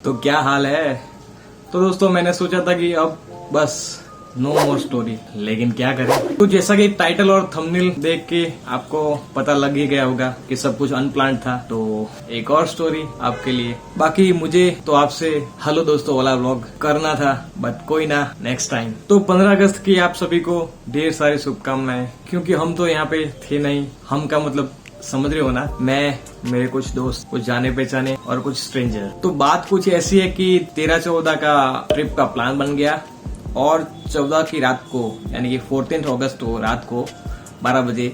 तो क्या हाल है। तो दोस्तों मैंने सोचा था कि अब बस नो मोर स्टोरी, लेकिन क्या करें। तो जैसा कि टाइटल और थंबनेल देख के आपको पता लग ही गया होगा कि सब कुछ अनप्लान्ड था, तो एक और स्टोरी आपके लिए। बाकी मुझे तो आपसे हेलो दोस्तों वाला व्लॉग करना था, बट कोई ना, नेक्स्ट टाइम। तो 15 अगस्त की आप सभी को ढेर सारी शुभकामनाएं, क्योंकि हम तो यहाँ पे थे नहीं। हम का मतलब समझ रहे हो ना, मैं, मेरे कुछ दोस्त, कुछ जाने पहचाने और कुछ स्ट्रेंजर। तो बात कुछ ऐसी है कि 13-14 का ट्रिप का प्लान बन गया और 14 की रात को, यानी कि 14 अगस्त को रात को 12 बजे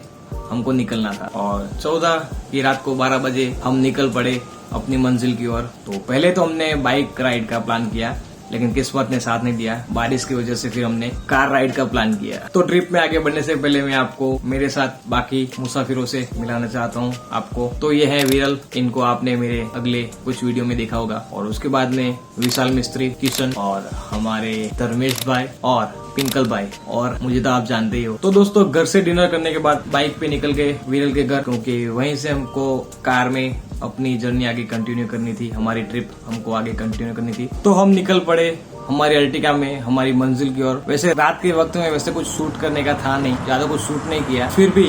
हमको निकलना था। और 14 की रात को 12 बजे हम निकल पड़े अपनी मंजिल की ओर। तो पहले तो हमने बाइक राइड का प्लान किया, लेकिन किस्मत ने साथ नहीं दिया। बारिश की वजह से फिर हमने कार राइड का प्लान किया। तो ट्रिप में आगे बढ़ने से पहले मैं आपको मेरे साथ बाकी मुसाफिरों से मिलाना चाहता हूँ आपको। तो ये है विरल, इनको आपने मेरे अगले कुछ वीडियो में देखा होगा। और उसके बाद में विशाल मिस्त्री, किशन और हमारे धर्मेश भाई और पिंकल भाई, और मुझे तो आप जानते ही हो। तो दोस्तों घर से डिनर करने के बाद बाइक पे निकल गए विरल के घर, क्योंकि वहीं से हमको कार में अपनी जर्नी आगे कंटिन्यू करनी थी। हमारी ट्रिप हमको आगे कंटिन्यू करनी थी। तो हम निकल पड़े हमारी अर्टिगा में हमारी मंजिल की ओर। वैसे रात के वक्त में वैसे कुछ शूट करने का था नहीं, ज्यादा कुछ शूट नहीं किया, फिर भी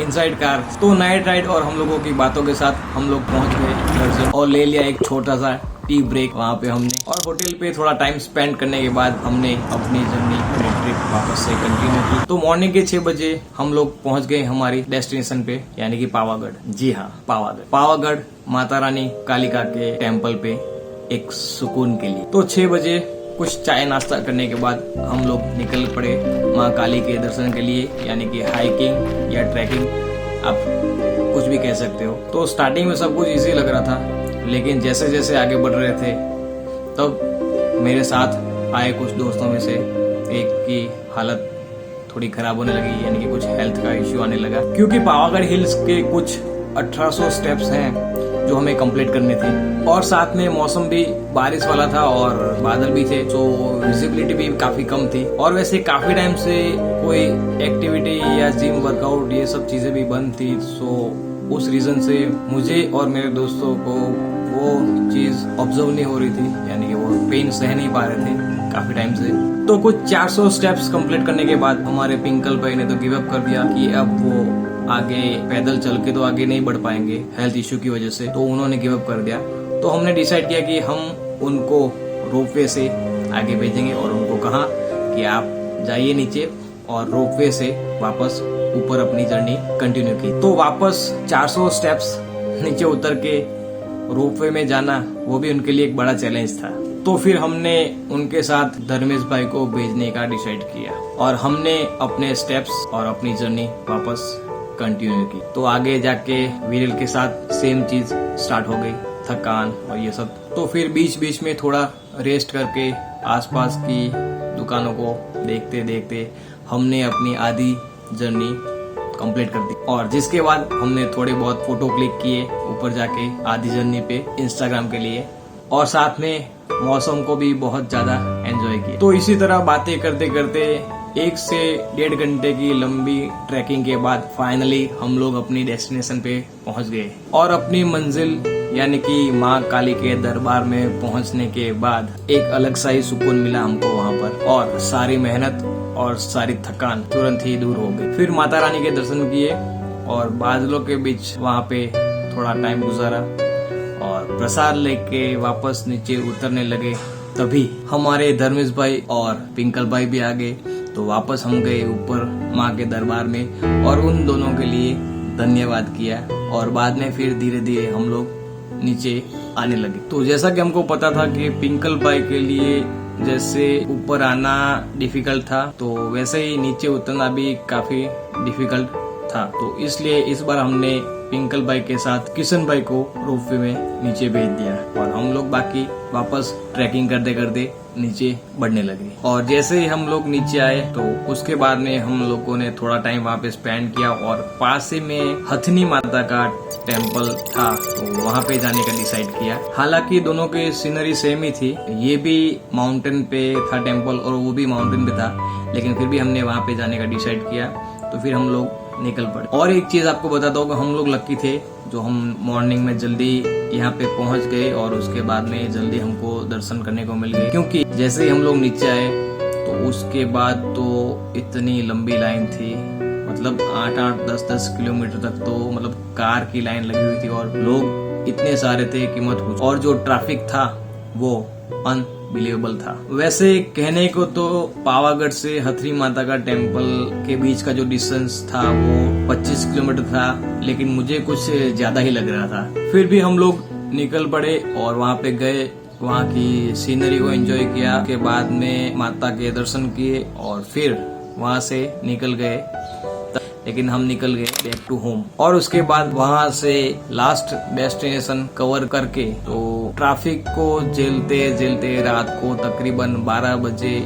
इनसाइड कार। तो नाइट राइड और हम लोगों की बातों के साथ हम लोग पहुंच गए घर से और ले लिया एक छोटा सा टी ब्रेक वहाँ पे हमने। और होटल पे थोड़ा टाइम स्पेंड करने के बाद हमने अपनी जर्नी, अपनी ट्रिप वापस से कंटिन्यू की। तो मॉर्निंग के 6 बजे हम लोग पहुंच गए हमारी डेस्टिनेशन पे, यानी कि पावागढ़। जी हाँ, पावागढ़ माता रानी कालिका के टेम्पल पे एक सुकून के लिए। तो 6 बजे कुछ चाय नाश्ता करने के बाद हम लोग निकल पड़े माँ काली के दर्शन के लिए, यानी कि हाइकिंग या ट्रैकिंग, आप कुछ भी कह सकते हो। तो स्टार्टिंग में सब कुछ इजी लग रहा था, लेकिन जैसे जैसे आगे बढ़ रहे थे तब मेरे साथ आए कुछ दोस्तों में से एक की हालत थोड़ी खराब होने लगी, यानी कि कुछ हेल्थ का इश्यू आने लगा। क्योंकि पावागढ़ हिल्स के कुछ 1800 स्टेप्स हैं जो हमें कंप्लीट करने थे, और साथ में मौसम भी बारिश वाला था और बादल भी थे, तो विजिबिलिटी भी काफी कम थी। और वैसे काफी टाइम से कोई एक्टिविटी या जिम वर्कआउट ये सब चीजें भी बंद थी। सो उस रीजन से मुझे और मेरे दोस्तों को वो चीज ऑब्जर्व नहीं हो रही थी, यानी कि वो पेन सह नहीं पा रहे थे काफी टाइम से। तो कुछ 400 स्टेप्स कंप्लीट करने के बाद हमारे पिंकल भाई ने तो गिव अप कर दिया कि अब वो आगे पैदल चल के तो आगे नहीं बढ़ पाएंगे हेल्थ इश्यू की वजह से, तो उन्होंने गिव अप कर दिया। तो हमने डिसाइड किया कि हम उनको रोपवे से आगे भेजेंगे, और उनको कहा कि आप जाइए नीचे और रोपवे से वापस ऊपर अपनी जर्नी कंटिन्यू की। तो वापस 400 स्टेप्स नीचे उतर के रोपवे में जाना, वो भी उनके लिए एक बड़ा चैलेंज था। तो फिर हमने उनके साथ धर्मेश भाई को भेजने का डिसाइड किया और हमने अपने स्टेप्स और अपनी जर्नी वापस कंटिन्यू की। तो आगे जाके विरल के साथ सेम चीज स्टार्ट हो गई, थकान और ये सब। तो फिर बीच बीच में थोड़ा रेस्ट करके आसपास की दुकानों को देखते देखते हमने अपनी आधी जर्नी कंप्लीट कर दी, और जिसके बाद हमने थोड़े बहुत फोटो क्लिक किए ऊपर जाके आधी जर्नी पे इंस्टाग्राम के लिए, और साथ में मौसम को भी बहुत ज्यादा एंजॉय किया। तो इसी तरह बातें करते करते 1 से 1.5 घंटे की लंबी ट्रैकिंग के बाद फाइनली हम लोग अपनी डेस्टिनेशन पे पहुंच गए। और अपनी मंजिल यानी कि माँ काली के दरबार में पहुंचने के बाद एक अलग सा ही सुकून मिला हमको वहाँ पर, और सारी मेहनत और सारी थकान तुरंत ही दूर हो गई। फिर माता रानी के दर्शन किए और बादलों के बीच वहाँ पे थोड़ा टाइम गुजारा और प्रसाद लेके वापस नीचे उतरने लगे। तभी हमारे धर्मेश भाई और पिंकल भाई भी आ गए। तो वापस हम गए ऊपर माँ के दरबार में और उन दोनों के लिए धन्यवाद किया, और बाद में फिर धीरे धीरे हम लोग नीचे आने लगे। तो जैसा कि हमको पता था कि पिंकल भाई के लिए जैसे ऊपर आना डिफिकल्ट था, तो वैसे ही नीचे उतरना भी काफी डिफिकल्ट था। तो इसलिए इस बार हमने पिंकल भाई के साथ किशन भाई को रोपवे में नीचे भेज दिया, और हम लोग बाकी वापस ट्रैकिंग करते करते नीचे बढ़ने लगे। और जैसे ही हम लोग नीचे आए तो उसके बाद में हम लोगों ने थोड़ा टाइम वहाँ पे स्पेंड किया, और पास ही में हथनी माता का टेम्पल था, तो वहाँ पे जाने का डिसाइड किया। हालांकि दोनों की सीनरी सेम ही थी, ये भी माउंटेन पे था टेम्पल और वो भी माउंटेन पे था, लेकिन फिर भी हमने वहाँ पे जाने का डिसाइड किया। तो फिर हम लोग निकल पड़े। और एक चीज आपको बताता हूँ कि हम लोग लकी थे जो हम मॉर्निंग में जल्दी यहाँ पे पहुंच गए और उसके बाद में जल्दी हमको दर्शन करने को मिल गए, क्योंकि जैसे ही हम लोग नीचे आए तो उसके बाद तो इतनी लंबी लाइन थी, मतलब 8-8, 10-10 किलोमीटर तक तो मतलब कार की लाइन लगी हुई थी और लोग इतने सारे थे कि मत पूछो। और जो ट्रैफिक था वो अनबिलीवेबल था। वैसे कहने को तो पावागढ़ से हथरी माता का टेम्पल के बीच का जो डिस्टेंस था वो 25 किलोमीटर था, लेकिन मुझे कुछ ज्यादा ही लग रहा था। फिर भी हम लोग निकल पड़े और वहाँ पे गए, वहाँ की सीनरी को एंजॉय किया, के बाद में माता के दर्शन किए और फिर वहाँ से निकल गए। लेकिन हम निकल गए बैक टू होम और उसके बाद वहाँ से लास्ट डेस्टिनेशन कवर करके तो ट्रैफिक को झेलते झेलते रात को तकरीबन 12 बजे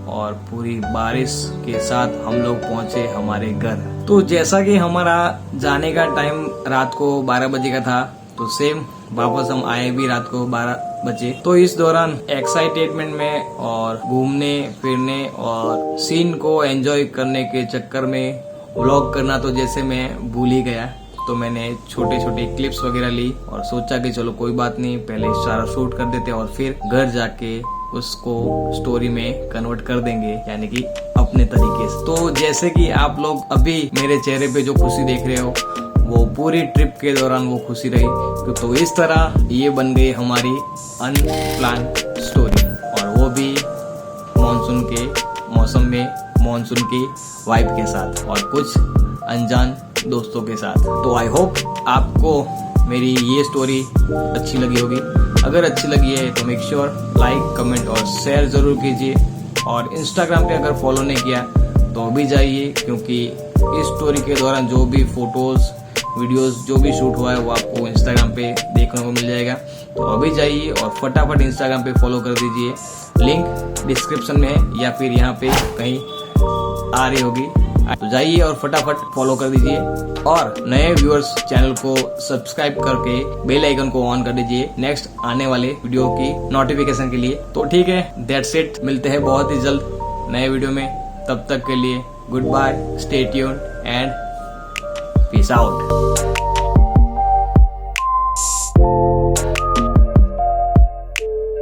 और पूरी बारिश के साथ हम लोग पहुँचे हमारे घर। तो जैसा कि हमारा जाने का टाइम रात को 12 बजे का था, तो सेम वापस हम आए भी रात को 12 बजे। तो इस दौरान एक्साइटेडमेंट में और घूमने फिरने और सीन को एंजॉय करने के चक्कर में व्लॉग करना तो जैसे मैं भूल ही गया। तो मैंने छोटे छोटे क्लिप्स वगैरह ली और सोचा कि चलो कोई बात नहीं, पहले सारा शूट कर देते और फिर घर जाके उसको स्टोरी में कन्वर्ट कर देंगे, यानी कि अपने तरीके से। तो जैसे कि आप लोग अभी मेरे चेहरे पे जो खुशी देख रहे हो वो पूरी ट्रिप के दौरान वो खुशी रही। तो इस तरह ये बन गई हमारी अनप्लान स्टोरी, और वो भी मॉनसून के मौसम में मॉनसून की वाइब के साथ और कुछ अनजान दोस्तों के साथ। तो आई होप आपको मेरी ये स्टोरी अच्छी लगी होगी। अगर अच्छी लगी है तो मेक श्योर लाइक, कमेंट और शेयर जरूर कीजिए। और इंस्टाग्राम पे अगर फॉलो नहीं किया तो अभी जाइए, क्योंकि इस स्टोरी के दौरान जो भी फोटोज वीडियोस जो भी शूट हुआ है वो आपको इंस्टाग्राम पे देखने को मिल जाएगा। तो अभी जाइए और फटाफट इंस्टाग्राम पे फॉलो कर दीजिए। लिंक डिस्क्रिप्शन में है या फिर यहाँ पे कहीं आ रही होगी। तो जाइए और फटाफट फॉलो कर दीजिए और नए व्यूअर्स चैनल को सब्सक्राइब करके बेल आइकन को ऑन कर दीजिए नेक्स्ट आने वाले वीडियो की नोटिफिकेशन के लिए। तो ठीक है, दैट्स इट। मिलते हैं बहुत ही जल्द नए वीडियो में। तब तक के लिए goodbye, stay tuned and peace out.